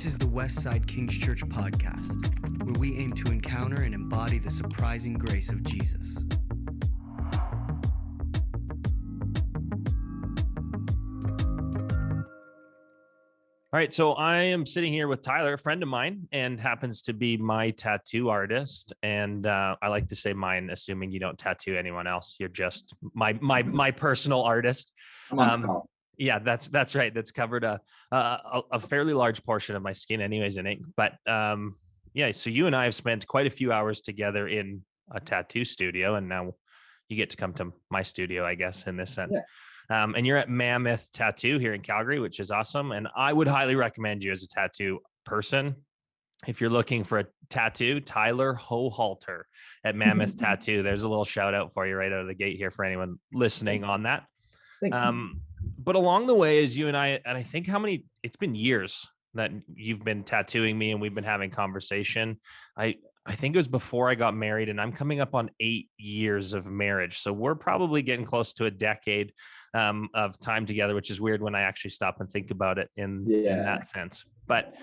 This is the Westside King's Church podcast, where we aim to encounter and embody the surprising grace of Jesus. All right, so I am sitting here with Tyler, a friend of mine, and happens to be my tattoo artist. And I like to say mine, assuming you don't tattoo anyone else. You're just my personal artist. Yeah, that's right. That's covered a fairly large portion of my skin, anyways, in ink. But yeah, so you and I have spent quite a few hours together in a tattoo studio, and now you get to come to my studio, I guess, in this sense. Yeah. And you're at Mammoth Tattoo here in Calgary, which is awesome. And I would highly recommend you as a tattoo person. If you're looking for a tattoo, Tyler Hochalter at Mammoth Tattoo. There's a little shout out for you right out of the gate here for anyone listening on that. But along the way, as you and I think it's been years that you've been tattooing me and we've been having conversation. I think it was before I got married, and I'm coming up on 8 years of marriage. So we're probably getting close to a decade of time together, which is weird when I actually stop and think about it in that sense. But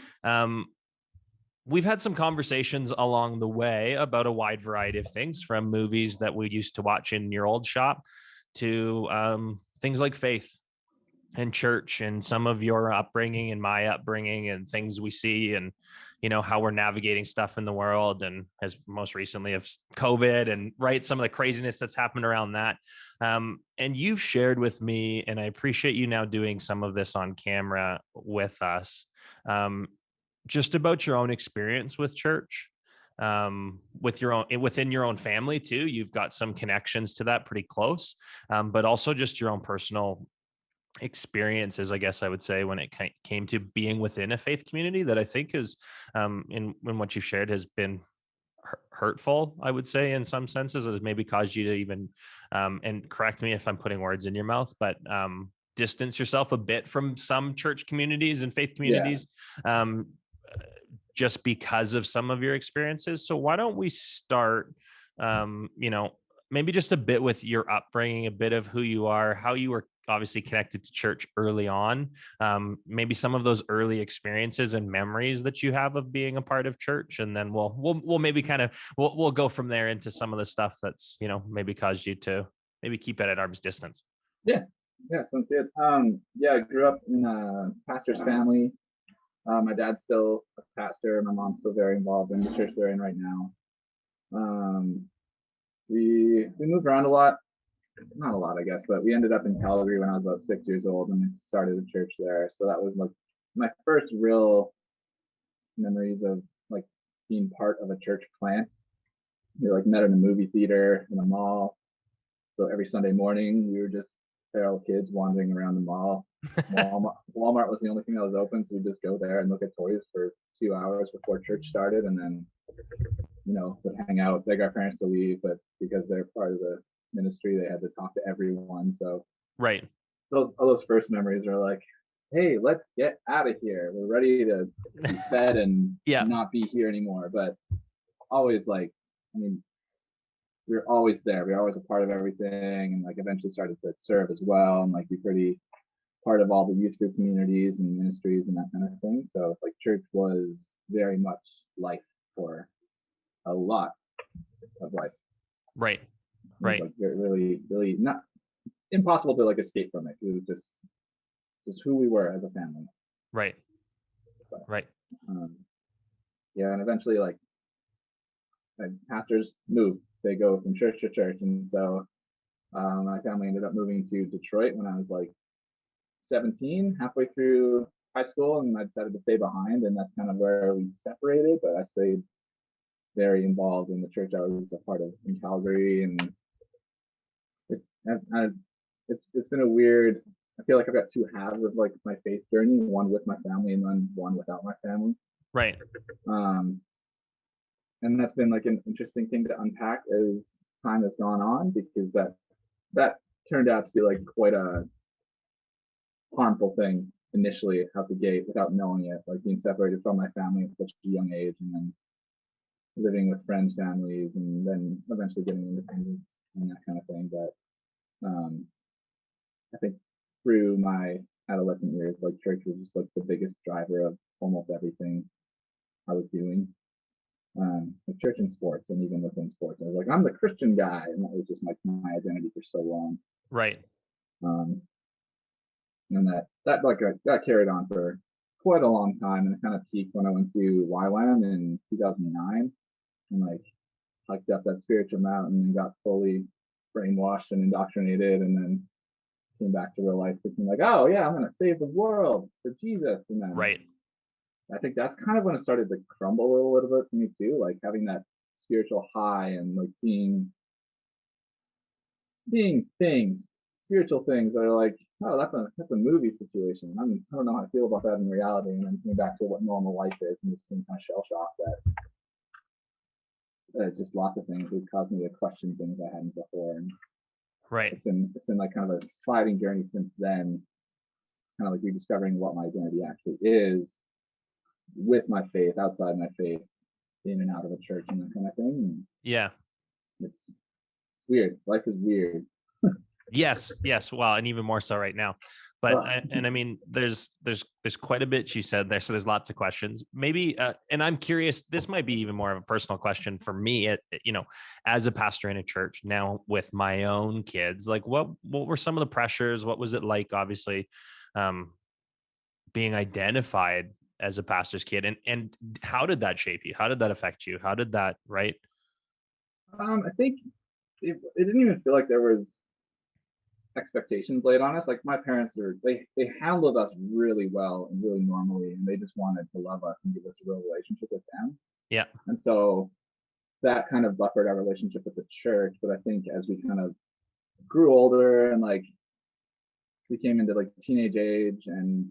we've had some conversations along the way about a wide variety of things, from movies that we used to watch in your old shop to things like faith and church and some of your upbringing and my upbringing and things we see, and how we're navigating stuff in the world, and as most recently of COVID and some of the craziness that's happened around that. And you've shared with me, and I appreciate you now doing some of this on camera with us, just about your own experience with church, within your own family too. You've got some connections to that pretty close, but also just your own personal experiences, I guess I would say, when it came to being within a faith community that I think is, in what you've shared, has been hurtful, I would say, in some senses. It has maybe caused you to even, and correct me if I'm putting words in your mouth, but distance yourself a bit from some church communities and faith communities, just because of some of your experiences. So why don't we start, maybe just a bit with your upbringing, a bit of who you are, how you were obviously connected to church early on, maybe some of those early experiences and memories that you have of being a part of church, and then we'll maybe we'll go from there into some of the stuff that's maybe caused you to maybe keep it at arm's distance. Yeah, sounds good. I grew up in a pastor's family. My dad's still a pastor. My mom's still very involved in the church they're in right now. We moved around a lot. Not a lot, I guess, but we ended up in Calgary when I was about 6 years old, and we started a church there. So that was like my first real memories of like being part of a church plant. We met in a movie theater in a mall. So every Sunday morning we were just feral kids wandering around the mall. Walmart was the only thing that was open, so we'd just go there and look at toys for 2 hours before church started, and then would hang out, beg our parents to leave, but because they're part of the ministry, they had to talk to everyone. So all those first memories are like, hey, let's get out of here, we're ready to be fed and not be here anymore. But always we were always there, we were always a part of everything, and eventually started to serve as well, and be pretty part of all the youth group communities and ministries and that kind of thing. So church was very much life for a lot of life. Right. Really, really not impossible to escape from it. It was just who we were as a family. Right. And eventually pastors move. They go from church to church. And so my family ended up moving to Detroit when I was 17, halfway through high school, and I decided to stay behind, and that's kind of where we separated. But I stayed very involved in the church I was a part of in Calgary, and it's been a weird, I feel like I've got two halves of my faith journey, one with my family and then one without my family. Right. And that's been an interesting thing to unpack as time has gone on, because that turned out to be quite a harmful thing initially out the gate without knowing it, being separated from my family at such a young age, and then living with friends' families, and then eventually getting independence and that kind of thing. But I think through my adolescent years, like church was just like the biggest driver of almost everything I was doing. Like church and sports, and even within sports, I was like, I'm the Christian guy, and that was just my identity for so long. Right. Um, and that carried on for quite a long time, and it kind of peaked when I went to YWAM in 2009, and like hiked up that spiritual mountain and got fully brainwashed and indoctrinated, and then came back to real life thinking like, oh yeah, I'm gonna save the world for Jesus. And then Right. I think that's kind of when it started to crumble a little bit for me too, like having that spiritual high and like seeing things, spiritual things that are like, oh, that's a movie situation. I don't know how to feel about that in reality. And then coming back to what normal life is, and just being kind of shell shocked that just lots of things would cause me to question things I hadn't before. And Right. it's been like kind of a sliding journey since then, kind of like rediscovering what my identity actually is with my faith, outside my faith, in and out of a church and that kind of thing. And Yeah. it's weird. Life is weird. Yes. Well, and even more so right now. But and I mean, there's quite a bit she said there, so there's lots of questions. Maybe, and I'm curious. This might be even more of a personal question for me. As a pastor in a church now with my own kids, like what were some of the pressures? What was it like? Obviously, being identified as a pastor's kid, and how did that shape you? How did that affect you? How did that right? I think it didn't even feel like there was expectations laid on us. Like my parents they handled us really well and really normally, and they just wanted to love us and give us a real relationship with them. Yeah. And so that kind of buffered our relationship with the church. But I think as we kind of grew older and like we came into like teenage age, and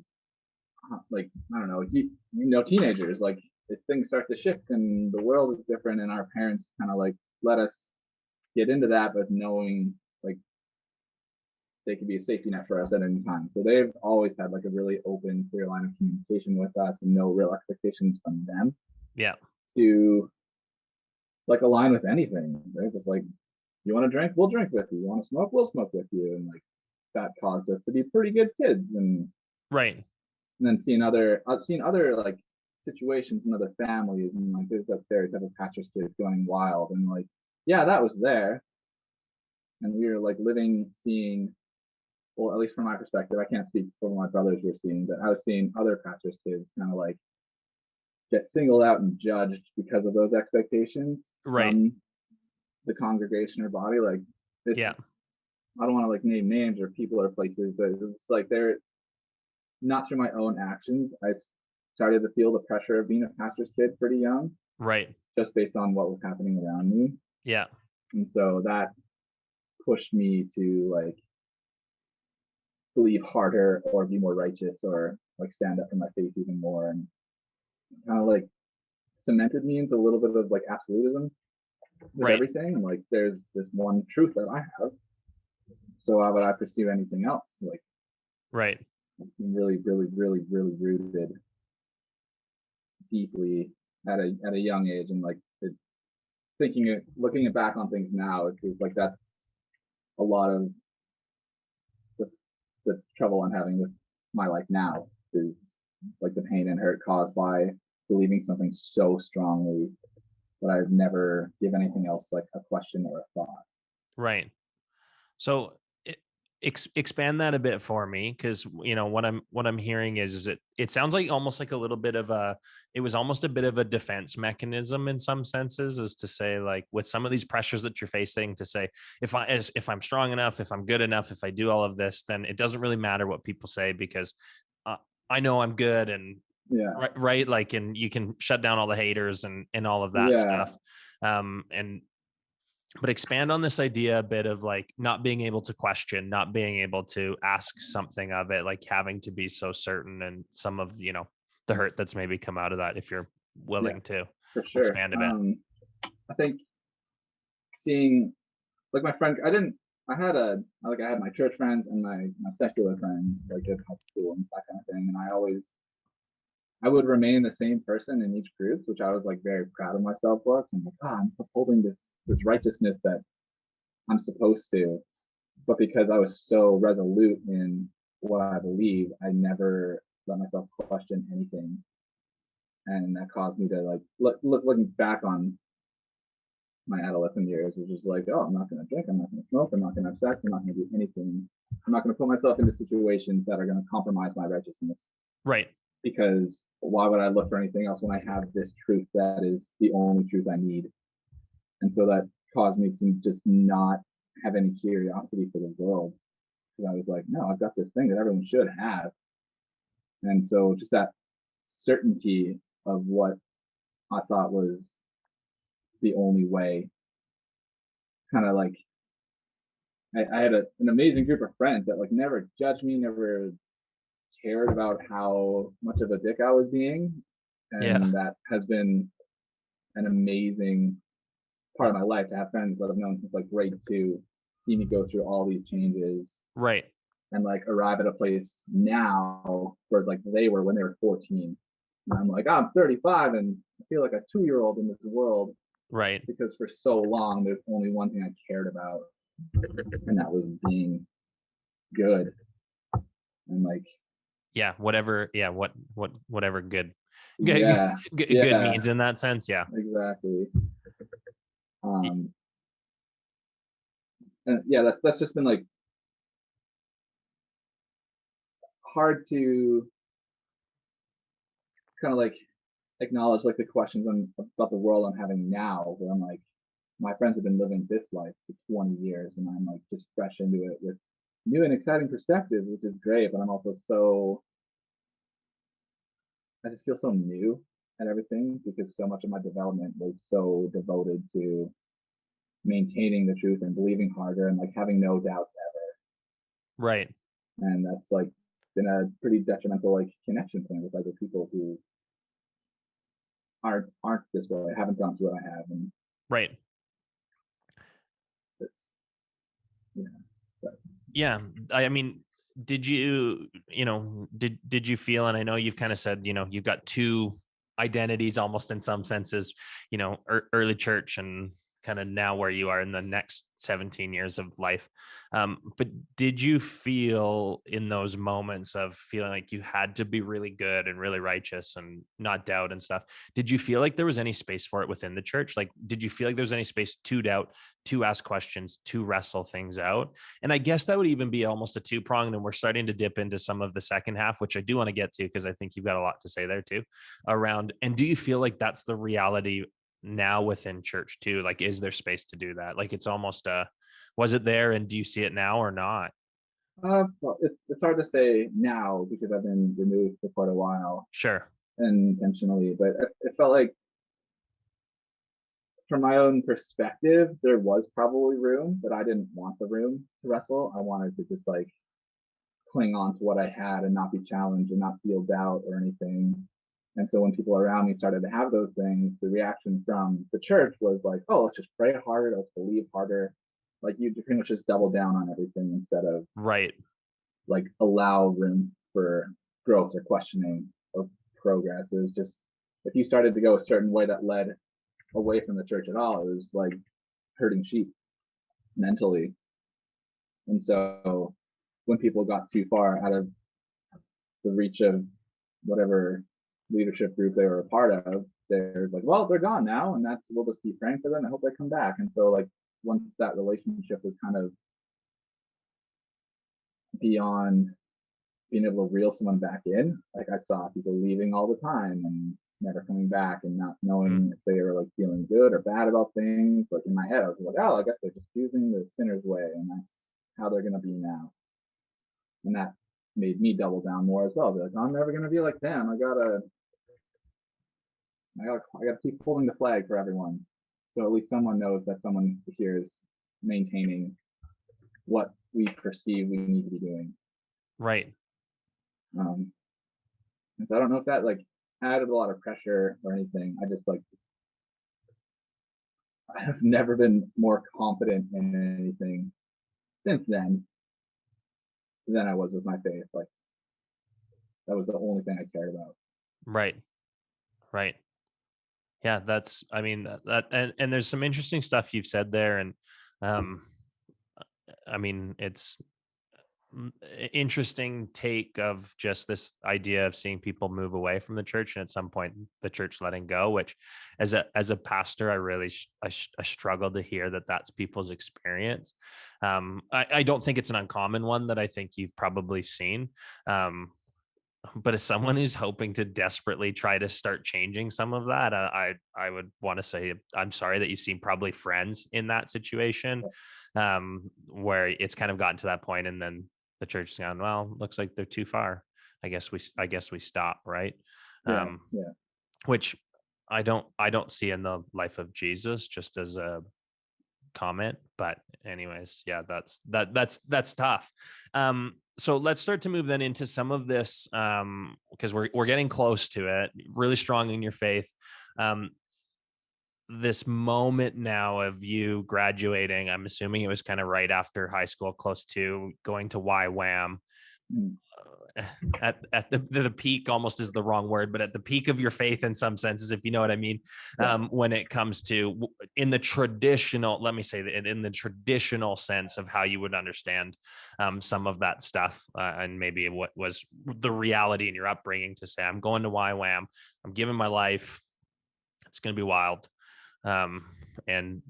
like I don't know, teenagers, like if things start to shift and the world is different, and our parents kind of like let us get into that, but knowing like they could be a safety net for us at any time. So they've always had like a really open, clear line of communication with us, and no real expectations from them. Yeah. To like align with anything. They're just like, you want to drink, we'll drink with you. You want to smoke, we'll smoke with you. And like that caused us to be pretty good kids. And Right. then I've seen other like situations in other families, and like there's that stereotype of pastor's kids going wild, and like yeah, that was there, and we were like seeing, well, at least from my perspective, I can't speak for what my brothers were seeing, but I was seeing other pastors' kids kind of like get singled out and judged because of those expectations from the congregation or body. Like, Yeah. I don't want to like name names or people or places, but it's like they're not through my own actions. I started to feel the pressure of being a pastor's kid pretty young, Right. just based on what was happening around me. Yeah. And so that pushed me to like believe harder or be more righteous or like stand up for my faith even more, and kind of like cemented me into a little bit of like absolutism with everything. And like there's this one truth that I have, so why would I pursue anything else? Like Right. really, really, really, really rooted deeply at a young age, and like looking back on things now, it feels like that's a lot of the trouble I'm having with my life now, is like the pain and hurt caused by believing something so strongly that I've never give anything else like a question or a thought. Right. So expand that a bit for me, because what I'm hearing is it sounds like almost like a little bit of it was almost a bit of a defense mechanism in some senses, is to say like with some of these pressures that you're facing, to say if I'm strong enough, if I'm good enough, if I do all of this, then it doesn't really matter what people say, because I know I'm good. And Yeah. right, like, and you can shut down all the haters and all of that stuff. But expand on this idea a bit of like not being able to question, not being able to ask something of it, like having to be so certain, and some of the hurt that's maybe come out of that, if you're willing to for sure. expand a bit. I think seeing like my friend, I had my church friends and my secular friends, like at high school and that kind of thing, and I would remain the same person in each group, which I was like very proud of myself for. I'm like, I'm upholding this righteousness that I'm supposed to. But because I was so resolute in what I believe, I never let myself question anything. And that caused me to like looking back on my adolescent years, it was just like, oh, I'm not going to drink, I'm not going to smoke, I'm not going to have sex, I'm not going to do anything. I'm not going to put myself into situations that are going to compromise my righteousness. Right. Because why would I look for anything else when I have this truth that is the only truth I need? And so that caused me to just not have any curiosity for the world. Because I was like, no, I've got this thing that everyone should have. And so just that certainty of what I thought was the only way kind of like I had an amazing group of friends that like never judged me, never cared about how much of a dick I was being. Yeah. And that has been an amazing part of my life to have friends that I've known since like grade 2, see me go through all these changes Right. and like arrive at a place now where like they were when they were 14. And I'm like, oh, I'm 35 and I feel like a 2-year-old in this world. Right. Because for so long, there's only one thing I cared about, and that was being good. And like, Yeah. Whatever. Yeah. Whatever good yeah, good yeah, means in that sense. Yeah. exactly. Um, and yeah, that's just been like hard to kind of like acknowledge like the questions about the world I'm having now, where I'm like, my friends have been living this life for 20 years, and I'm like just fresh into it with new and exciting perspectives, which is great. But I'm also I just feel so new at everything because so much of my development was so devoted to maintaining the truth and believing harder and like having no doubts Right. ever. And that's like been a pretty detrimental like connection point with other people who aren't this way, haven't gone through what I have, and Right. it's yeah. But Yeah. I mean, did you, did you feel, and I know you've kind of said, you've got two identities almost in some senses, early church and kind of now where you are in the next 17 years of life. But did you feel in those moments of feeling like you had to be really good and really righteous and not doubt and stuff? Did you feel like there was any space for it within the church? Like, did you feel like there was any space to doubt, to ask questions, to wrestle things out? And I guess that would even be almost a two-pronged, and we're starting to dip into some of the second half, which I do want to get to because I think you've got a lot to say there too around. And do you feel like that's the reality now within church too? Like, is there space to do that? Like, it's almost was it there, and do you see it now or not? well, it's hard to say now because I've been removed for quite a while Sure. and intentionally, but it felt like from my own perspective, there was probably room, but I didn't want the room to wrestle. I wanted to just like cling on to what I had and not be challenged and not feel doubt or anything. And so when people around me started to have those things, the reaction from the church was like, oh, let's just pray harder, let's believe harder. Like you pretty much just double down on everything instead of Right. like allow room for growth or questioning or progress. It was just if you started to go a certain way that led away from the church at all, it was like herding sheep mentally. And so when people got too far out of the reach of whatever leadership group they were a part of, they're like, well, they're gone now, and that's we'll just be praying for them. I hope they come back. And so like once that relationship was kind of beyond being able to reel someone back in, like I saw people leaving all the time and never coming back and not Mm. knowing if they were like feeling good or bad about things. Like in my head, I was like, oh, I guess they're just choosing the sinner's way, and that's how they're gonna be now. And that made me double down more as well. Be like, I'm never gonna be like them. I gotta keep holding the flag for everyone. So at least someone knows that someone here is maintaining what we perceive we need to be doing. Right. And so I don't know if that like added a lot of pressure or anything. I just like I've never been more confident in anything since then than I was with my faith. Like that was the only thing I cared about. Right. Right. Yeah, that's, I mean, and there's some interesting stuff you've said there. And um I mean, it's interesting take of just this idea of seeing people move away from the church and at some point the church letting go, which as a pastor, I really I struggle to hear that that's people's experience. I don't think it's an uncommon one that I think you've probably seen. But as someone who's hoping to desperately try to start changing some of that, I would want to say I'm sorry that you've seen probably friends in that situation, where it's kind of gotten to that point, and then the church has gone, well, looks like they're too far. I guess we stop, right? Yeah, yeah. Which I don't see in the life of Jesus, just as a comment. But anyways, yeah, that's tough. So let's start to move then into some of this, because we're getting close to it, really strong in your faith. This moment now of you graduating, I'm assuming it was kind of right after high school, close to going to YWAM. Mm. At the peak, almost is the wrong word, but at the peak of your faith in some senses, if you know what I mean. When it comes to, in the traditional, let me say that in the traditional sense of how you would understand some of that stuff, and maybe what was the reality in your upbringing, to say, I'm going to YWAM, I'm giving my life, it's going to be wild. And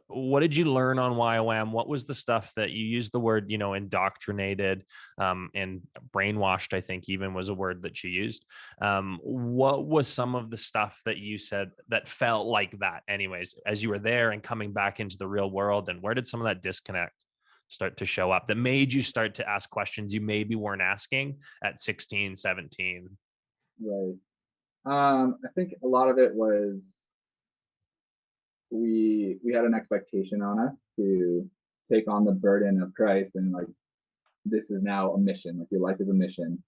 what did you learn on YWAM? What was the stuff that you used the word, indoctrinated, and brainwashed, I think even was a word that you used. What was some of the stuff that you said that felt like that anyways, as you were there and coming back into the real world? And where did some of that disconnect start to show up that made you start to ask questions you maybe weren't asking at 16, 17? Right. I think a lot of it was we had an expectation on us to take on the burden of Christ, and like, this is now a mission, like your life is a mission.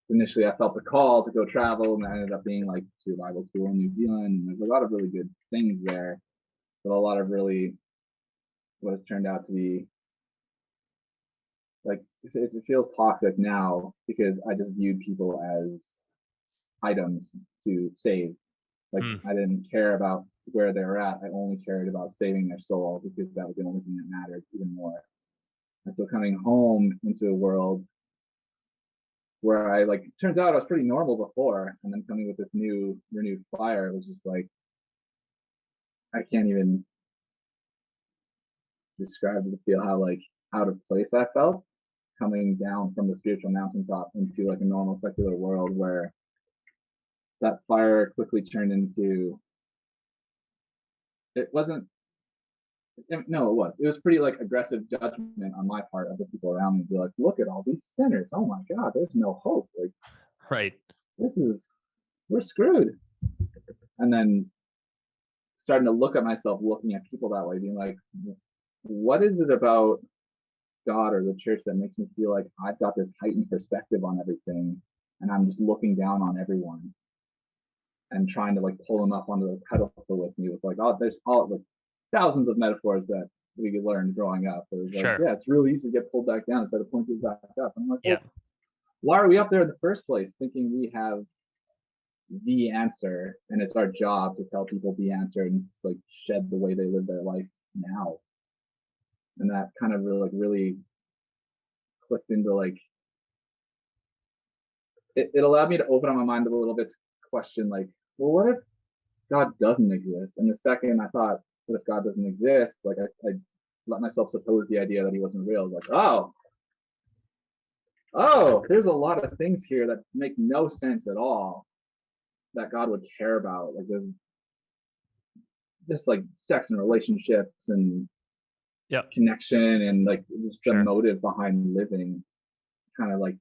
Initially I felt the call to go travel, and I ended up being like to a Bible school in New Zealand, and there's a lot of really good things there, but a lot of really what has turned out to be like, it feels toxic now because I just viewed people as items to save. Like, I didn't care about where they were at. I only cared about saving their soul, because that was the only thing that mattered even more. And so coming home into a world where I, like, turns out I was pretty normal before, and then coming with this new renewed fire, it was just like, I can't even describe the feel, how like out of place I felt coming down from the spiritual mountaintop into like a normal secular world, where that fire quickly turned into, it wasn't, no, it was pretty like aggressive judgment on my part of the people around me. Be like, look at all these sinners, oh my god, there's no hope, like, Right. we're screwed. And then starting to look at myself, looking at people that way, being like, what is it about God or the church that makes me feel like I've got this heightened perspective on everything, and I'm just looking down on everyone and trying to like pull them up onto the pedestal with me, with like, oh, there's all like thousands of metaphors that we learned growing up. It was like, Sure. yeah, it's really easy to get pulled back down instead of pointed back up. I'm like, Yeah. why are we up there in the first place thinking we have the answer, and it's our job to tell people the answer and like shed the way they live their life now? And that kind of really clicked into like, it allowed me to open up my mind a little bit to question like, well, what if God doesn't exist? And the second I thought, what if God doesn't exist, like I let myself suppose the idea that he wasn't real. Like, oh, there's a lot of things here that make no sense at all that God would care about. Like, there's just like sex and relationships and connection, and like just the motive behind living kind of like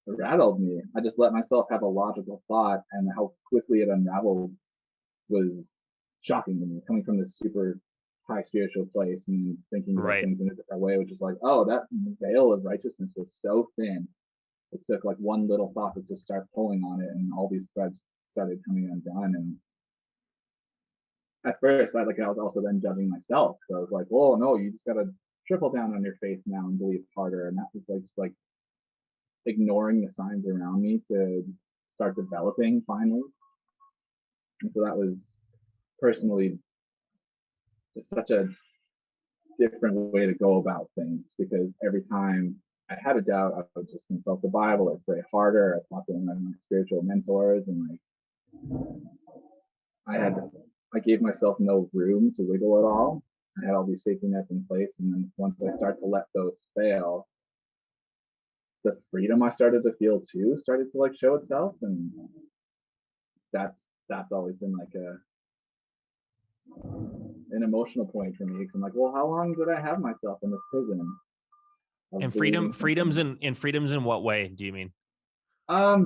rattled me. I just let myself have a logical thought, and how quickly it unraveled was shocking to me, coming from this super high spiritual place and thinking about things in a different way, which is like, oh, that veil of righteousness was so thin. It took like one little thought to just start pulling on it, and all these threads started coming undone. And at first, I was also then judging myself. So I was like, oh no, you just gotta triple down on your faith now and believe harder. And that was like just like ignoring the signs around me to start developing finally. And so that was personally just such a different way to go about things, because every time I had a doubt, I would just consult the Bible or pray harder. I talked to one of my spiritual mentors, and I gave myself no room to wiggle at all. I had all these safety nets in place, and then once I start to let those fail, the freedom I started to feel too started to show itself, and that's always been an emotional point for me, because I'm like, well, how long did I have myself in this prison? And freedoms in what way do you mean?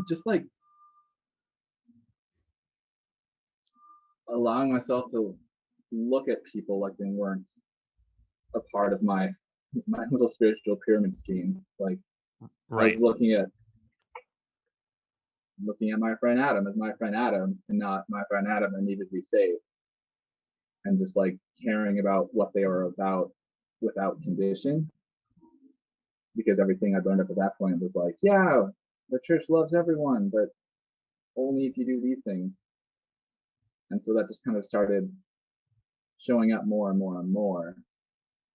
Just allowing myself to look at people like they weren't a part of my little spiritual pyramid scheme. Right. I was looking at my friend Adam as my friend Adam, and not my friend Adam that needed to be saved. And just caring about what they were about without condition. Because everything I learned up at that point was yeah, the church loves everyone, but only if you do these things. And so that just kind of started showing up more and more and more.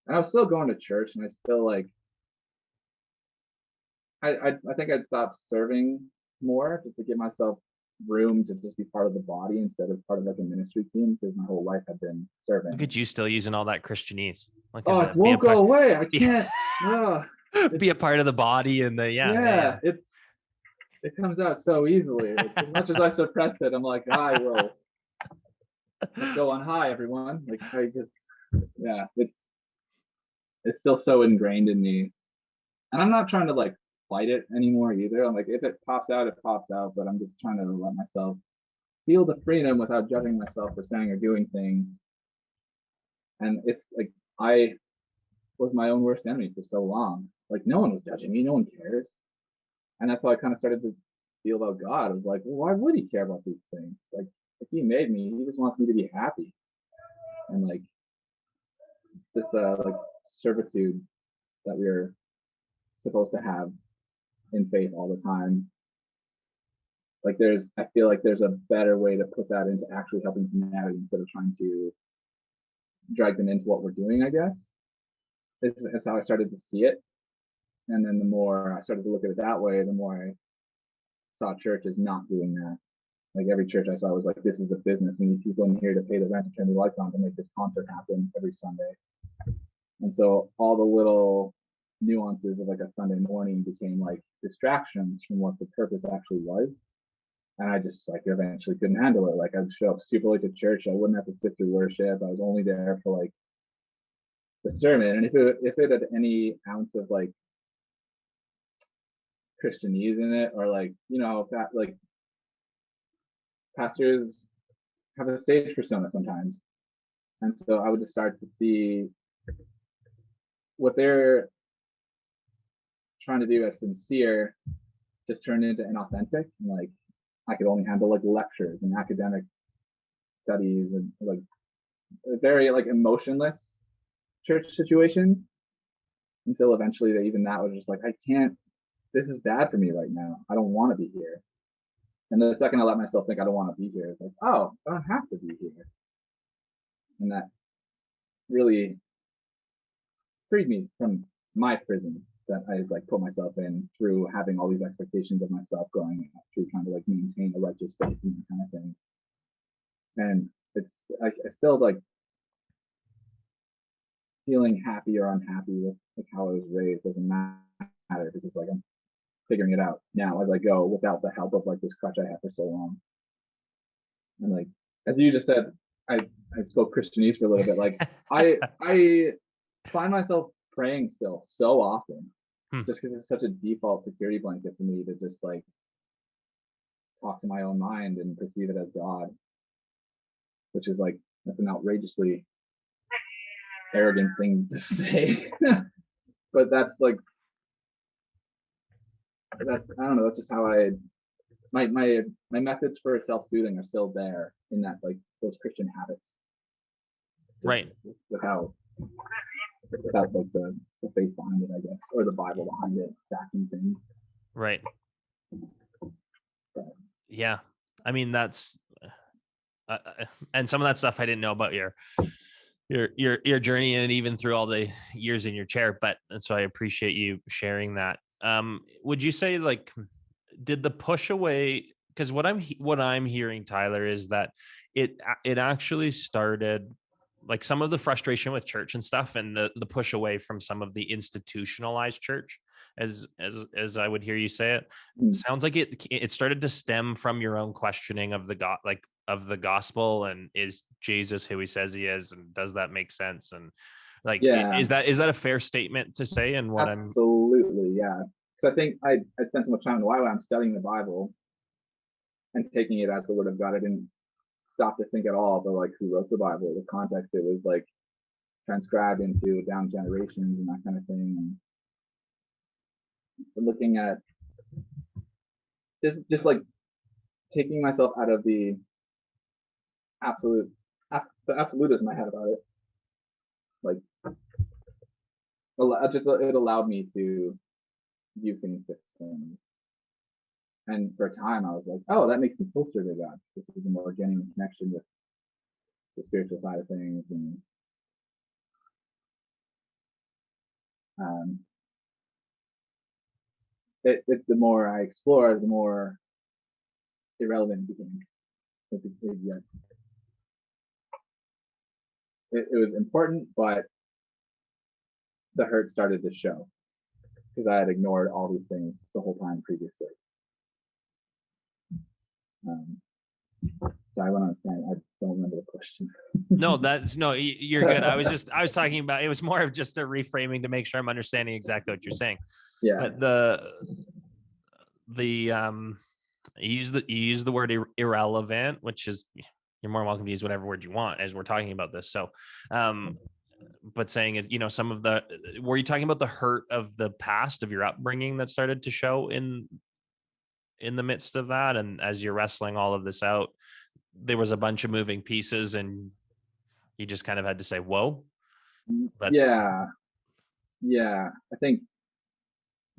And I was still going to church, and I still I think I'd stopped serving more, just to give myself room to just be part of the body instead of part of a ministry team, because my whole life had been serving. Look at you still using all that Christianese. It won't go away. I can't. Be a part of the body, and it comes out so easily. As much as I suppress it, I'm like, I will. Let's go on high, everyone. It's still so ingrained in me, and I'm not trying to fight it anymore either. I'm if it pops out, it pops out, but I'm just trying to let myself feel the freedom without judging myself for saying or doing things. And it's I was my own worst enemy for so long. No one was judging me, no one cares. And that's how I kind of started to feel about God. I was well, why would he care about these things? If he made me, he just wants me to be happy. And this servitude that we're supposed to have in faith all the time. I feel like there's a better way to put that into actually helping humanity instead of trying to drag them into what we're doing, I guess. Is how I started to see it. And then the more I started to look at it that way, the more I saw churches not doing that. Every church I saw was this is a business. We need people in here to pay the rent, to turn the lights on, to make this concert happen every Sunday. And so all the little nuances of a Sunday morning became distractions from what the purpose actually was. And I just eventually couldn't handle it. I'd show up super late to church. I wouldn't have to sit through worship. I was only there for the sermon. And if it had any ounce of Christianese in it, or that pastors have a stage persona sometimes. And so I would just start to see what they're trying to do as sincere just turned into inauthentic. And I could only handle lectures and academic studies and very emotionless church situations, until eventually even that was just I can't, this is bad for me right now. I don't want to be here. And the second I let myself think I don't want to be here, it's oh, I don't have to be here. And that really freed me from my prison that I put myself in through having all these expectations of myself growing up, through trying to maintain a righteous faith and that kind of thing. And it's I still feeling happy or unhappy with how I was raised doesn't matter, because I'm figuring it out now as I go without the help of this crutch I had for so long. And as you just said, I spoke Christianese for a little bit. I find myself praying still so often, just because it's such a default security blanket for me to just talk to my own mind and perceive it as God, which is that's an outrageously arrogant thing to say. But that's I don't know, that's just how my methods for self-soothing are still there in that those Christian habits. Right. Without the faith behind it, I guess, or the Bible behind it, backing things. Right. Yeah. I mean, that's and some of that stuff I didn't know about your journey and even through all the years in your chair. And so I appreciate you sharing that. Would you say, like, did the push away, because what I'm hearing, Tyler, is that it actually started, like, some of the frustration with church and stuff, and the push away from some of the institutionalized church, as I would hear you say it, Mm. sounds like it started to stem from your own questioning of the gospel, and is Jesus who he says he is, and does that make sense? And, like, Yeah, is that a fair statement to say? And what I'm absolutely, yeah. So I think I spent so much time in the Bible. I'm studying the Bible and taking it as the Word of God. I didn't stop to think at all about like who wrote the Bible, the context it was like transcribed into down generations and that kind of thing. And looking at just like taking myself out of the the absolutism I had about it. Like it allowed me to view things differently. And for a time, I was like, "Oh, that makes me closer to God. This is a more genuine connection with the spiritual side of things." And um, the more I explored, the more irrelevant it became. It was important, but the hurt started to show because I had ignored all these things the whole time previously. So I went on. I don't remember the question. No, you're good. I was talking about, it was more of just a reframing to make sure I'm understanding exactly what you're saying. Yeah. But you use the word irrelevant, which is, you're more welcome to use whatever word you want as we're talking about this. So, but saying is, some of were you talking about the hurt of the past, of your upbringing, that started to show in the midst of that? And as you're wrestling all of this out, there was a bunch of moving pieces, and you just kind of had to say, whoa. Yeah. I think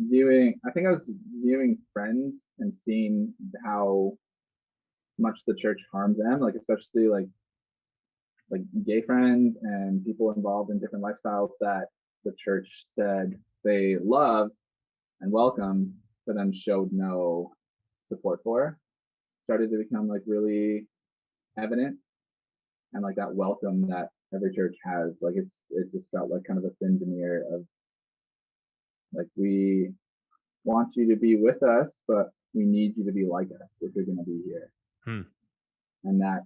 I was viewing friends and seeing how much the church harmed them, like especially like gay friends and people involved in different lifestyles that the church said they loved and welcomed, but then showed no support for, started to become like really evident. And like that welcome that every church has, like it just felt like kind of a thin veneer of like, we want you to be with us, but we need you to be like us if you're going to be here. And that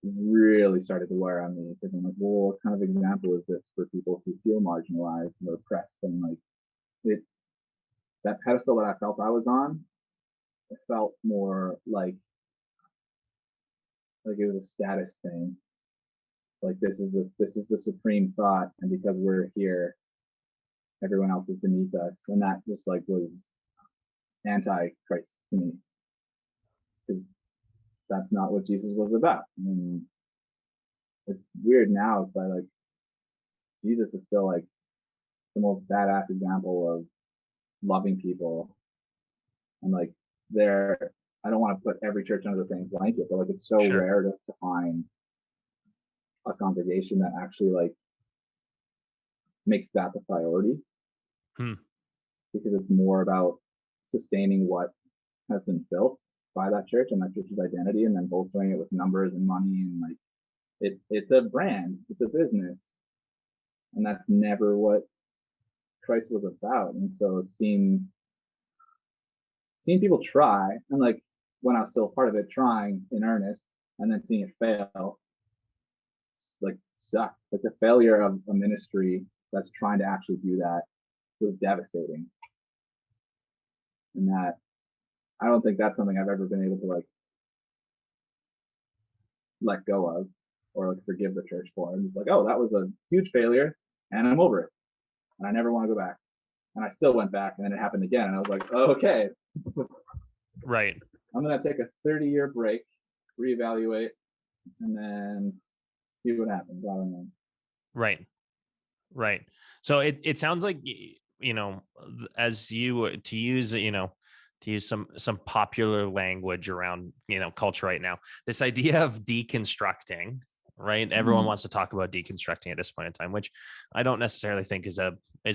really started to wear on me, because I'm like, well, what kind of example is this for people who feel marginalized and oppressed? And like that pedestal that I felt I was on, it felt more like it was a status thing. Like this is the supreme thought, and because we're here, everyone else is beneath us. And that just like was anti-Christ to me, because that's not what Jesus was about. I mean, it's weird now, but like Jesus is still like the most badass example of loving people. And like I don't want to put every church under the same blanket, but like it's so Sure. rare to find a congregation that actually like makes that the priority. Because it's more about sustaining what has been built by that church and that church's identity, and then bolstering it with numbers and money, and like it's a brand, it's a business, and that's never what Christ was about. And so seeing people try, and like when I was still part of it, trying in earnest, and then seeing it fail, like sucked. Like the failure of a ministry that's trying to actually do that was devastating. And that, I don't think that's something I've ever been able to like let go of or like forgive the church for. And it's like, oh, that was a huge failure and I'm over it. And I never want to go back. And I still went back, and then it happened again. And I was like, oh, okay. Right. I'm going to take a 30-year break, reevaluate, and then see what happens. I don't know. Right. So it sounds like, as you, to use some popular language around, culture right now, this idea of deconstructing right? Everyone wants to talk about deconstructing at this point in time, which I don't necessarily think is a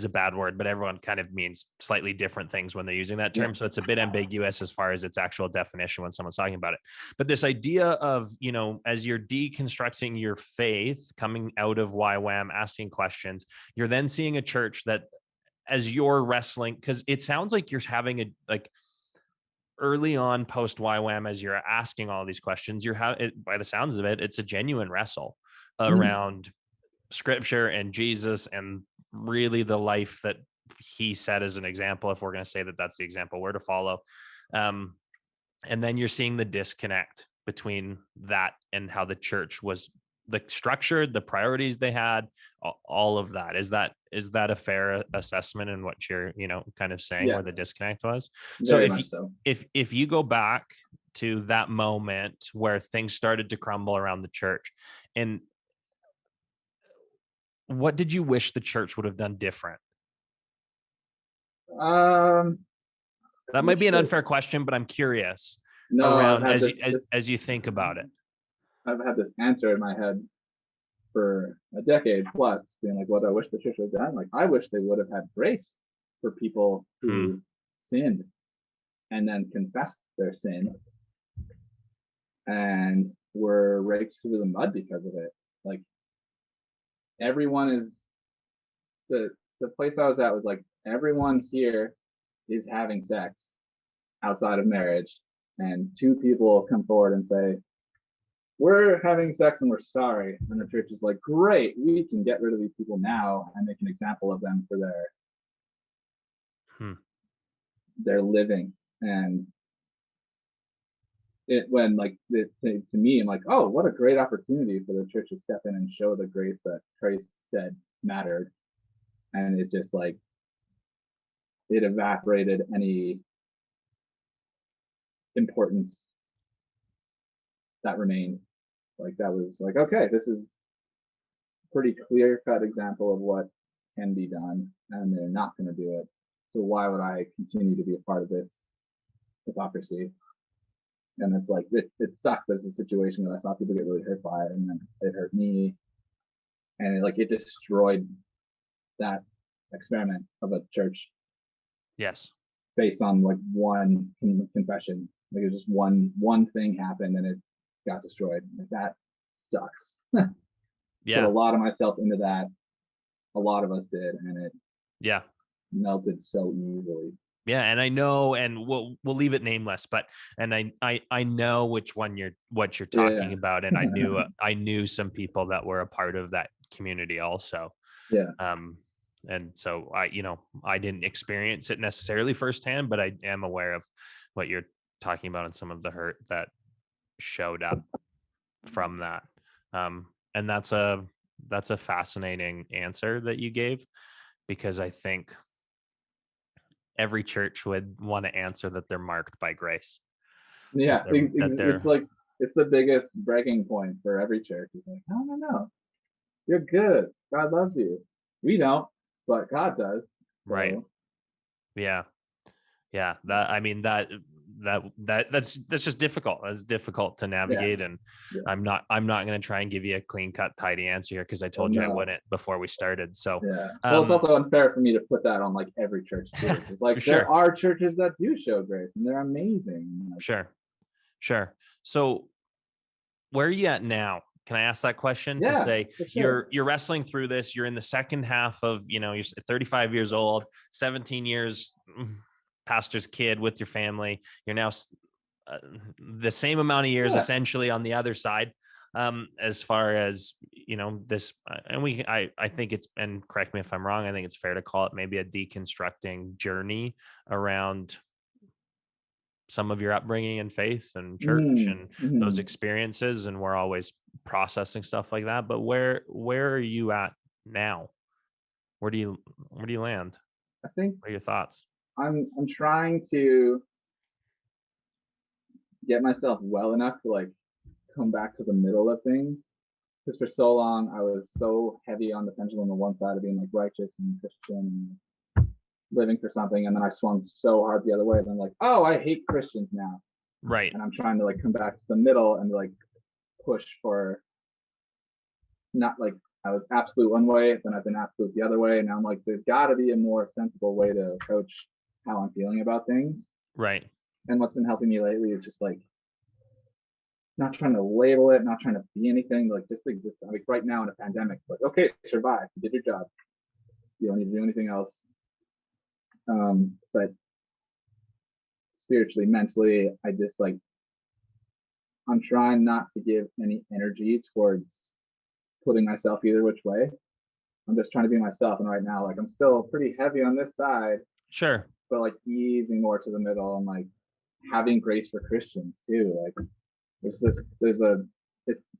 bad word, but everyone kind of means slightly different things when they're using that term. So it's a bit ambiguous as far as its actual definition when someone's talking about it. But this idea of, as you're deconstructing your faith, coming out of YWAM, asking questions, you're then seeing a church that, as you're wrestling, because it sounds like you're having early on post YWAM, as you're asking all these questions, by the sounds of it, it's a genuine wrestle around scripture and Jesus and really the life that he set as an example, if we're going to say that that's the example we're to follow. And then you're seeing the disconnect between that and how the church was the structured, the priorities they had, all of that. Is that a fair assessment in what you're, kind of saying where the disconnect was? Very So if you go back to that moment where things started to crumble around the church, and what did you wish the church would have done different? That might be an unfair question, but I'm curious as you think about it. I've had this answer in my head for a decade plus, being like, what I wish the church would have done. Like, I wish they would have had grace for people who sinned and then confessed their sin and were raked through the mud because of it. Like, everyone is the place I was at was like, everyone here is having sex outside of marriage, and two people come forward and say, we're having sex and we're sorry. And the church is like, great, we can get rid of these people now and make an example of them for their living. And to me, I'm like, oh, what a great opportunity for the church to step in and show the grace that Christ said mattered. And it just it evaporated any importance that remained. Like, that was like, okay, this is a pretty clear-cut example of what can be done, and they're not going to do it. So why would I continue to be a part of this hypocrisy? And it's like, it sucks. There's a situation that I saw people get really hurt by it, and then it hurt me, and it destroyed that experiment of a church. Yes. Based on one confession. Like, it was just one thing happened and it got destroyed. Like, that sucks. Put a lot of myself into that. A lot of us did, and it melted so easily. Yeah, and I know, and we'll leave it nameless, but I know what you're talking about, and I knew some people that were a part of that community also. Yeah. And so I didn't experience it necessarily firsthand, but I am aware of what you're talking about and some of the hurt that showed up from that. And that's a fascinating answer that you gave, because I think every church would want to answer that they're marked by grace. Yeah, it's the biggest breaking point for every church. It's like, no, you're good. God loves you. We don't, but God does. So. Right. Yeah. That's just difficult. It's difficult to navigate, and I'm not going to try and give you a clean cut, tidy answer here, because I told you I wouldn't before we started. So well, it's also unfair for me to put that on every church too. It's like there are churches that do show grace, and they're amazing. Sure. So where are you at now? Can I ask that question to say you're wrestling through this? You're in the second half of, you're 35 years old, 17 years pastor's kid with your family. You're now the same amount of years essentially on the other side, as far as this. And I think it's, and correct me if I'm wrong, I think it's fair to call it maybe a deconstructing journey around some of your upbringing and faith and church and those experiences, and we're always processing stuff like that. But where are you at now? Where do you land? I think, what are your thoughts? I'm trying to get myself well enough to come back to the middle of things, because for so long I was so heavy on the pendulum on one side of being righteous and Christian, living for something, and then I swung so hard the other way, and I'm like, oh, I hate Christians now. Right. And I'm trying to come back to the middle and push for not like I was absolute one way, then I've been absolute the other way. And I'm like, there's got to be a more sensible way to approach how I'm feeling about things. Right. And what's been helping me lately is just like not trying to label it, not trying to be anything, like just exist. Like right now in a pandemic, like, okay, survive, you did your job. You don't need to do anything else. But spiritually, mentally, I just like, I'm trying not to give any energy towards putting myself either which way. I'm just trying to be myself. And right now, like, I'm still pretty heavy on this side, Sure. but like easing more to the middle and like having grace for Christians too. Like, it's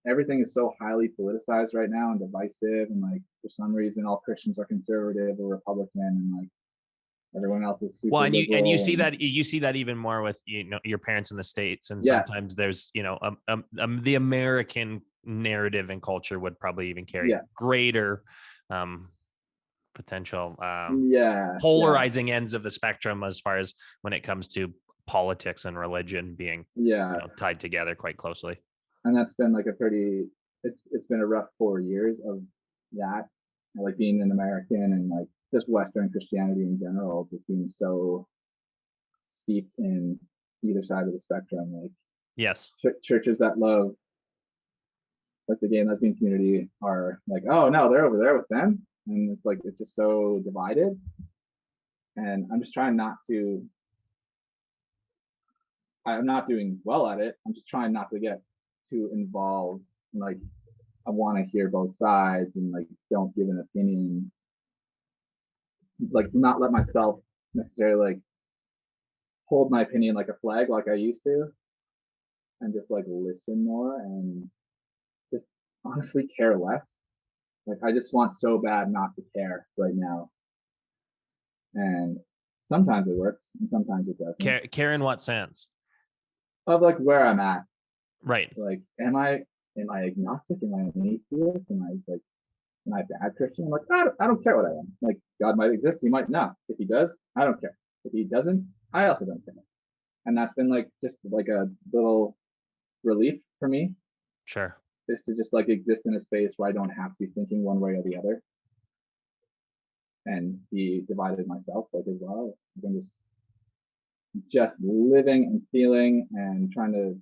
everything is so highly politicized right now and divisive. And like, for some reason, all Christians are conservative or Republican, and like everyone else is super Well, and liberal. you see that even more with your parents in the States, and Yeah. sometimes there's the American narrative and culture would probably even carry greater potential polarizing ends of the spectrum as far as when it comes to politics and religion being tied together quite closely. And that's been like it's been a rough 4 years of that, like being an American and like just Western Christianity in general, just being so steeped in either side of the spectrum. Like, yes, churches that love like the gay and lesbian community are like, oh no, they're over there with them, and it's like it's just so divided. And I'm just trying not to. I'm not doing well at it. I'm just trying not to get too involved. Like, I want to hear both sides and like don't give an opinion. Like, not let myself necessarily like hold my opinion like a flag like I used to, and just like listen more and just honestly care less. Like, I just want so bad not to care right now. And sometimes it works and sometimes it doesn't. Care in what sense? Of like where I'm at. Right. Like, am I agnostic? Am I an atheist? Am I a bad Christian? I'm like, I don't care what I am. Like, God might exist, he might not. If he does, I don't care. If he doesn't, I also don't care. And that's been like just like a little relief for me. Sure. Is to just like exist in a space where I don't have to be thinking one way or the other. And be divided myself like as well. I'm just living and feeling and trying to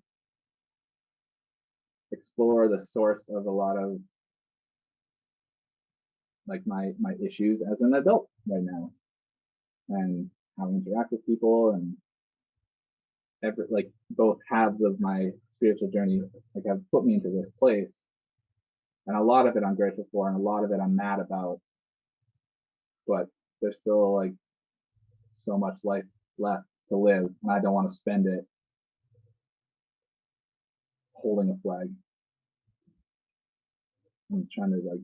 explore the source of a lot of like my issues as an adult right now, and how to interact with people, and like both halves of my spiritual journey like have put me into this place, and a lot of it I'm grateful for and a lot of it I'm mad about, but there's still like so much life left to live, and I don't want to spend it holding a flag. I'm trying to like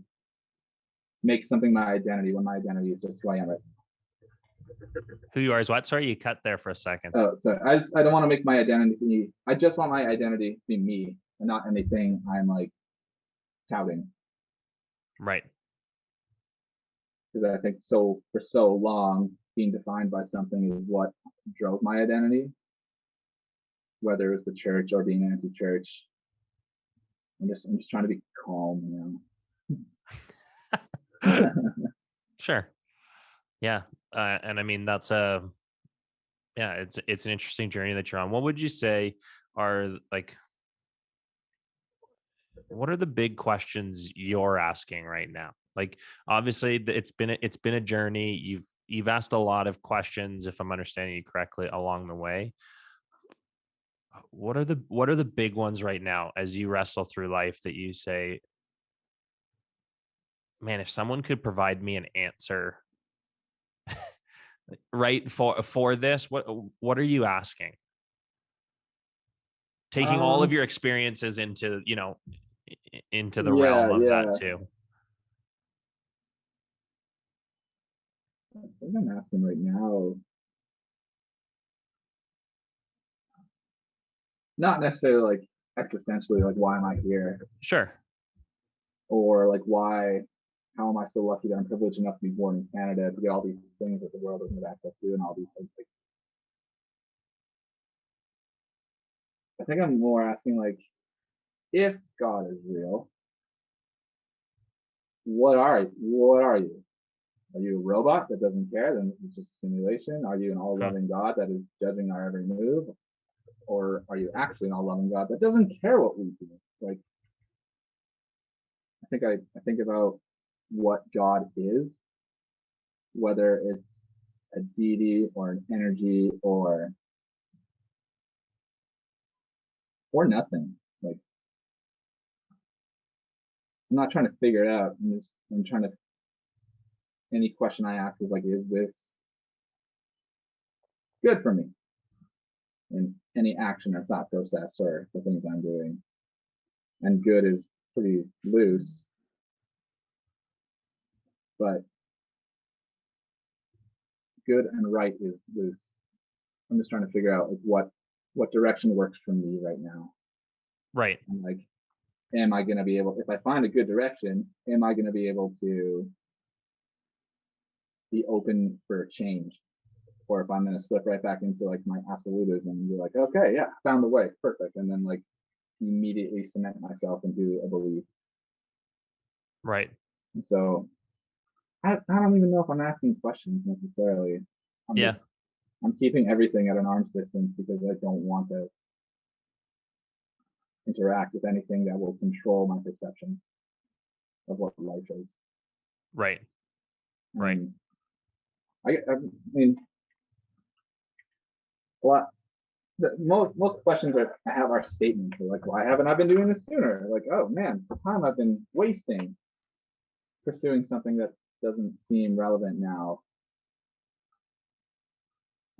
make something my identity when my identity is just who I am. Right. Who you are is what? Sorry, you cut there for a second. Oh, sorry. I don't want to make my identity. I just want my identity to be me and not anything I'm like touting. Right. Because I think for so long being defined by something is what drove my identity, whether it was the church or being anti-church. I'm just trying to be calm, Sure. Yeah. And I mean, it's an interesting journey that you're on. What would you say are like, what are the big questions you're asking right now? Like, obviously it's been a journey. You've asked a lot of questions, if I'm understanding you correctly, along the way. What are the big ones right now as you wrestle through life that you say, man, if someone could provide me an answer right for this, what are you asking? Taking all of your experiences into the realm of that too. I think I'm asking right now, not necessarily like existentially, like why am I here? Sure. Or like how am I so lucky that I'm privileged enough to be born in Canada to get all these things that the world doesn't have access to, and all these things. Like, I think I'm more asking like, if God is real, what are you? Are you a robot that doesn't care? Then it's just a simulation. Are you an all-loving God that is judging our every move? Or are you actually an all-loving God that doesn't care what we do? Like, I think about what God is, whether it's a deity or an energy or nothing. Like, I'm not trying to figure it out. I'm trying to, any question I ask is like, is this good for me? In any action or thought process or the things I'm doing. And good is pretty loose, but good and right is loose. I'm just trying to figure out like what direction works for me right now. Right. And like, am I going to be able, if I find a good direction, am I going to be able to be open for change? Or if I'm going to slip right back into like my absolutism and be like, okay, yeah, found the way, perfect. And then like immediately cement myself into a belief. Right. And so I don't even know if I'm asking questions necessarily. I'm keeping everything at an arm's distance because I don't want to interact with anything that will control my perception of what life is. Right. Right. I mean, a lot. Most questions I have are statements. They're like, why haven't I been doing this sooner? Like, oh man, the time I've been wasting pursuing something that doesn't seem relevant now,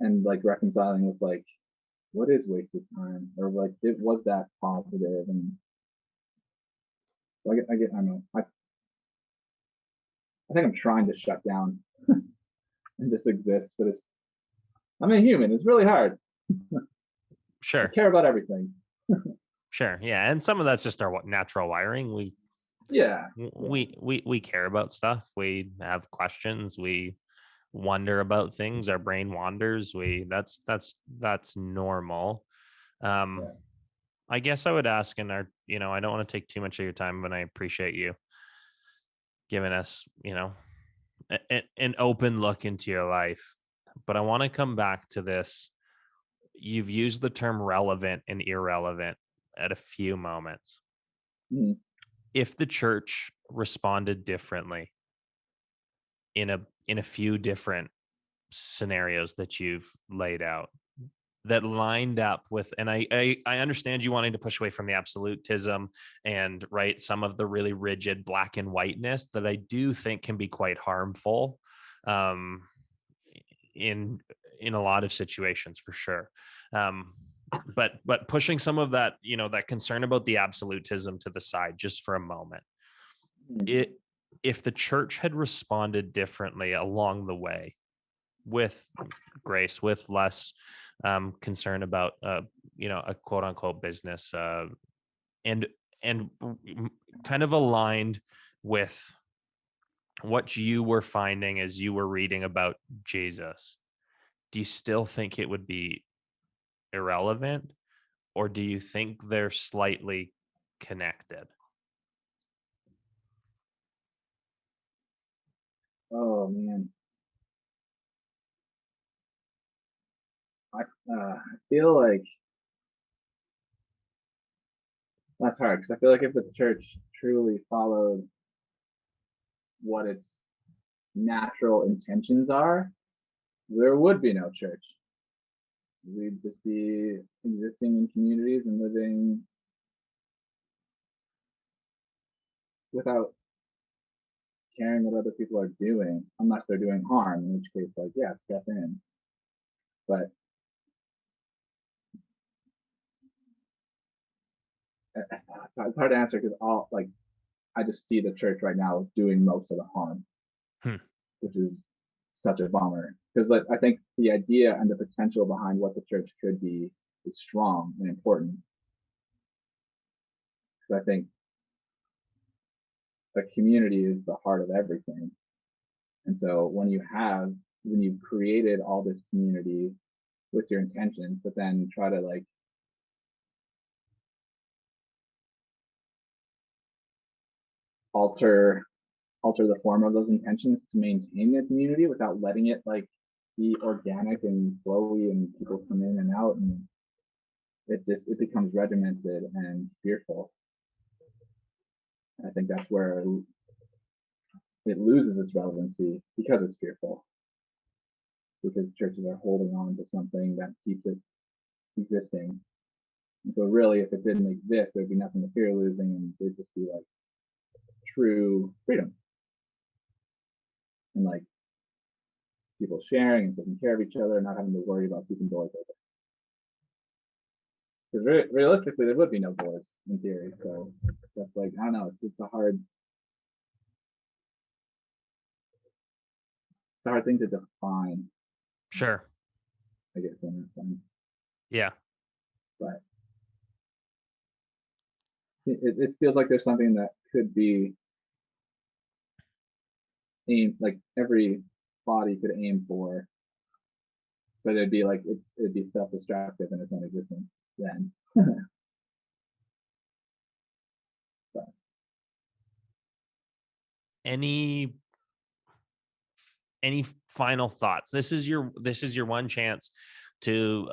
and like reconciling with like, what is wasted time, or like, it was that positive, and so I don't know. I think I'm trying to shut down and just exist, but I'm a human. It's really hard. Sure. I care about everything. Sure. Yeah. And some of that's just our natural wiring. We care about stuff. We have questions. We wonder about things. Our brain wanders. That's normal. I guess I would ask in our, I don't want to take too much of your time, but I appreciate you giving us, an open look into your life. But I want to come back to this. You've used the term relevant and irrelevant at a few moments. Mhm. If the church responded differently in a few different scenarios that you've laid out that lined up with, and I understand you wanting to push away from the absolutism and right some of the really rigid black and whiteness that I do think can be quite harmful in a lot of situations for sure. But pushing some of that, that concern about the absolutism to the side just for a moment. If the church had responded differently along the way with grace, with less concern about a quote unquote business and kind of aligned with what you were finding as you were reading about Jesus, do you still think it would be irrelevant, or do you think they're slightly connected? Oh man, I feel like that's hard because I feel like if the church truly followed what its natural intentions are, there would be no church. We'd just be existing in communities and living without caring what other people are doing, unless they're doing harm, in which case, like, yeah, step in. But it's hard to answer because I just see the church right now doing most of the harm, which is such a bummer. Because like, I think the idea and the potential behind what the church could be is strong and important. Because I think the community is the heart of everything. And so when you've created all this community with your intentions, but then try to like alter alter the form of those intentions to maintain the community without letting it like be organic and flowy and people come in and out, and it becomes regimented and fearful. I think that's where it loses its relevancy because it's fearful, because churches are holding on to something that keeps it existing. And so really, if it didn't exist, there'd be nothing to fear losing, and it'd just be like true freedom and like people sharing and taking care of each other, not having to worry about keeping doors open. Because realistically, there would be no doors in theory. So that's like, I don't know, it's a hard thing to define, Sure. I guess, in that sense. Yeah. But it feels like there's something that could be aimed, like every body could aim for, but it'd be like it'd be self-destructive in its own existence then. But Any final thoughts? This is your one chance to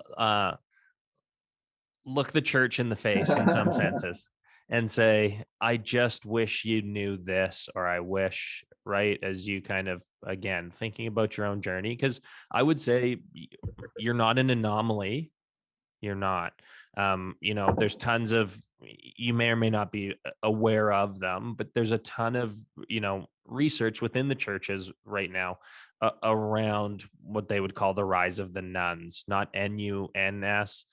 look the church in the face in some senses and say, I just wish you knew this, or I wish, right, as you kind of, again, thinking about your own journey, because I would say you're not an anomaly. You're not. There's tons of, you may or may not be aware of them, but there's a ton of, research within the churches right now around what they would call the rise of the nuns, not NUNS.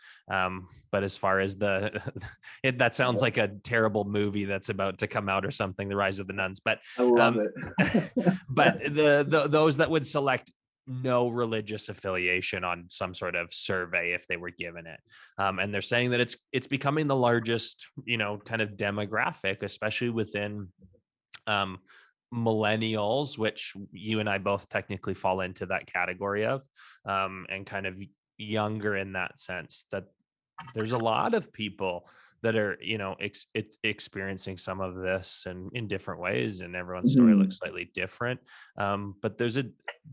But as far as that sounds like a terrible movie that's about to come out or something, the rise of the nuns. But I love it. but those that would select no religious affiliation on some sort of survey if they were given it, and they're saying that it's becoming the largest kind of demographic, especially within millennials, which you and I both technically fall into that category of, and kind of younger in that sense, that there's a lot of people that are experiencing some of this and in different ways, and everyone's story looks slightly different, but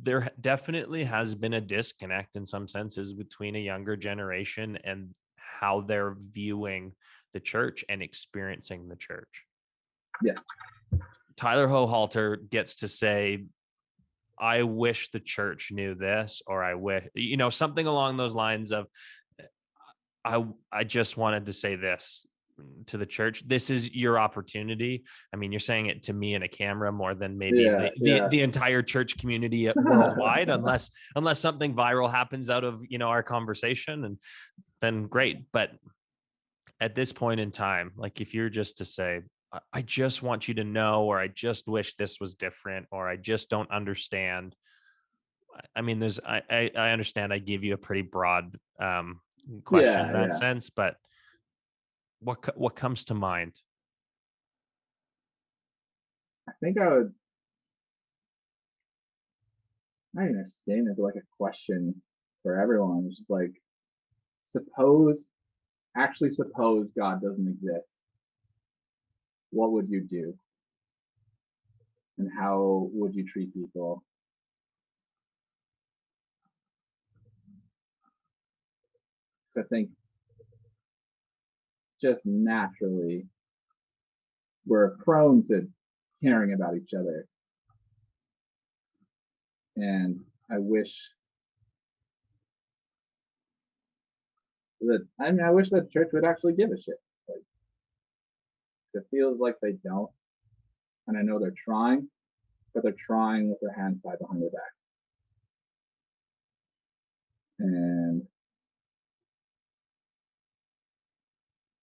there definitely has been a disconnect in some senses between a younger generation and how they're viewing the church and experiencing the church. Yeah. Tyler Hochalter gets to say, I wish the church knew this, or I wish, something along those lines of, I just wanted to say this to the church. This is your opportunity. I mean, you're saying it to me in a camera more than maybe the entire church community worldwide, unless something viral happens out of, our conversation, and then great. But at this point in time, like if you're just to say, I just want you to know, or I just wish this was different, or I just don't understand. I mean, I understand I give you a pretty broad question in that sense, but what comes to mind? I think I would, not even a statement, but like a question for everyone. It's just like, suppose God doesn't exist. What would you do? And how would you treat people? So I think just naturally we're prone to caring about each other. And I wish that church would actually give a shit. Like, it feels like they don't. And I know they're trying, but they're trying with their hands tied behind their back. And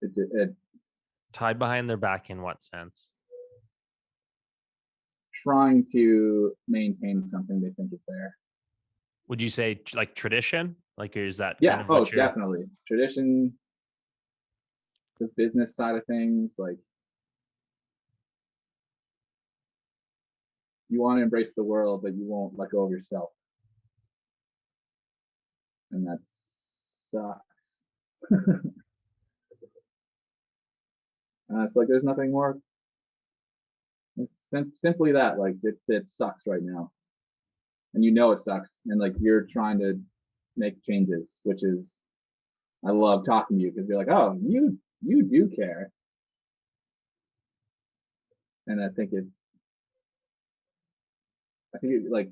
it Tied behind their back in what sense? trying to maintain something they think is there. Would you say like tradition? Like, is that kind of definitely tradition, the business side of things? Like, you want to embrace the world, but you won't let go of yourself, and that sucks. And it's like there's nothing more. It's simply that, like it sucks right now, and it sucks, and like you're trying to make changes, which is, I love talking to you because you're like, oh, you do care, and I think like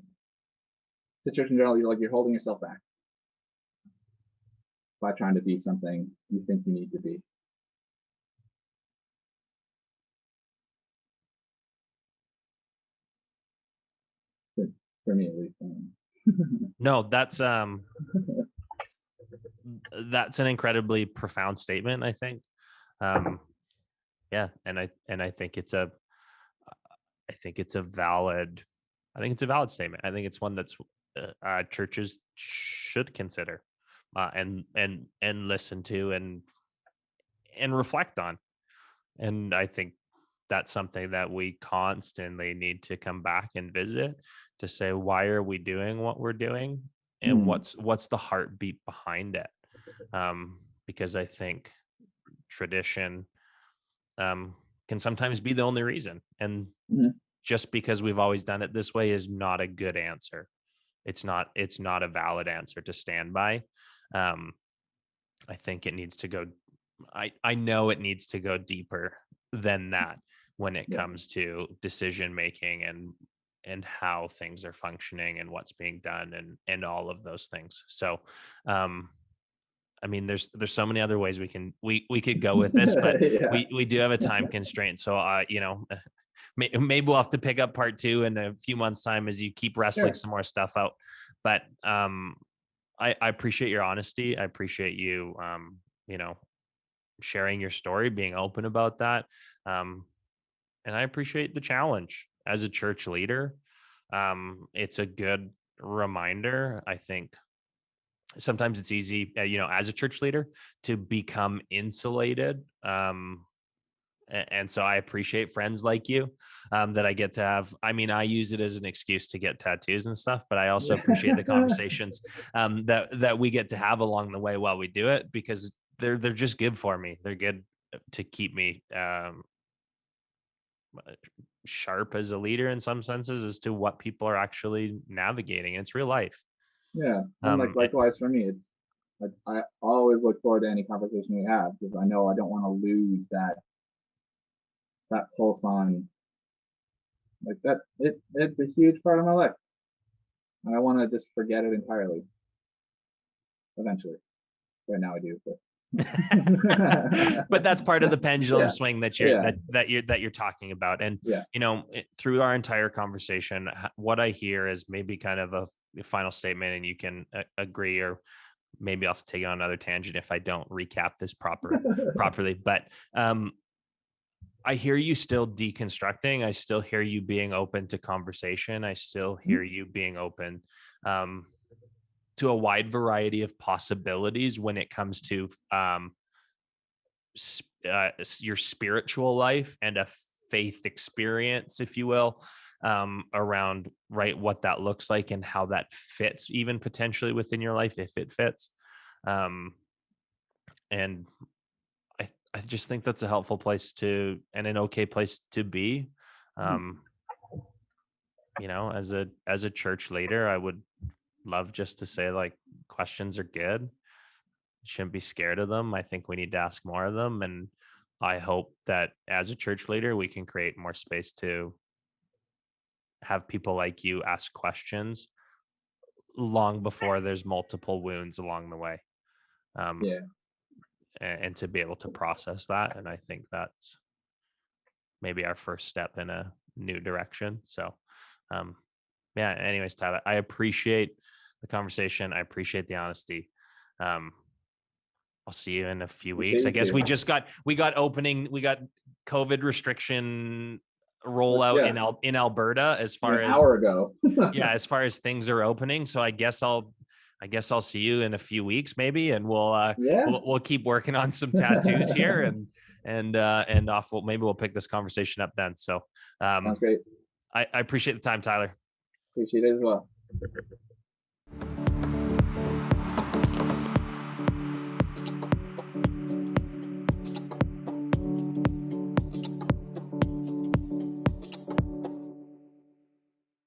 to church in general, you're holding yourself back by trying to be something you think you need to be. For me, at least. No, that's an incredibly profound statement, I think. Yeah, and I think it's a valid statement. I think it's one that's churches should consider and listen to and reflect on. And I think that's something that we constantly need to come back and visit, to say, why are we doing what we're doing, and what's the heartbeat behind it? Because I think tradition can sometimes be the only reason, and just because we've always done it this way is not a good answer. It's not a valid answer to stand by. I think it needs to go, I know it needs to go deeper than that when it comes to decision making and how things are functioning and what's being done and all of those things. So I mean, there's so many other ways we could go with this, but we do have a time constraint. So maybe we'll have to pick up part 2 in a few months' time as you keep wrestling some more stuff out. But I appreciate your honesty. I appreciate you sharing your story, being open about that. And I appreciate the challenge as a church leader. It's a good reminder. I think sometimes it's easy, as a church leader, to become insulated. And so I appreciate friends like you that I get to have. I mean, I use it as an excuse to get tattoos and stuff, but I also appreciate the conversations that we get to have along the way while we do it, because they're just good for me. They're good to keep me sharp as a leader in some senses as to what people are actually navigating. It's real life. Yeah, and likewise for me, it's like I always look forward to any conversation we have, because I know I don't want to lose that pulse on like that. It's a huge part of my life, and I want to just forget it entirely eventually. Right now I do, but but that's part of the pendulum swing that you're talking about. And through our entire conversation, what I hear is maybe kind of a final statement, and you can agree, or maybe I'll have to take it on another tangent if I don't recap this properly. But I hear you still deconstructing. I still hear you being open to conversation. I still hear you being open to a wide variety of possibilities when it comes to your spiritual life and a faith experience, if you will, around what that looks like and how that fits even potentially within your life, if it fits. And I just think that's a helpful place and an okay place to be. As a church leader, I would love just to say, like, questions are good. Shouldn't be scared of them. I think we need to ask more of them. And I hope that as a church leader, we can create more space to have people like you ask questions long before there's multiple wounds along the way. And to be able to process that. And I think that's maybe our first step in a new direction. So, anyways, Tyler, I appreciate the conversation. I appreciate the honesty. I'll see you in a few weeks. I guess we got COVID restriction rollout in Alberta as far as an hour ago. as far as things are opening. So I guess I'll see you in a few weeks maybe, and we'll keep working on some tattoos here and off. Maybe we'll pick this conversation up then. So Sounds great. I appreciate the time, Tyler. Appreciate it as well.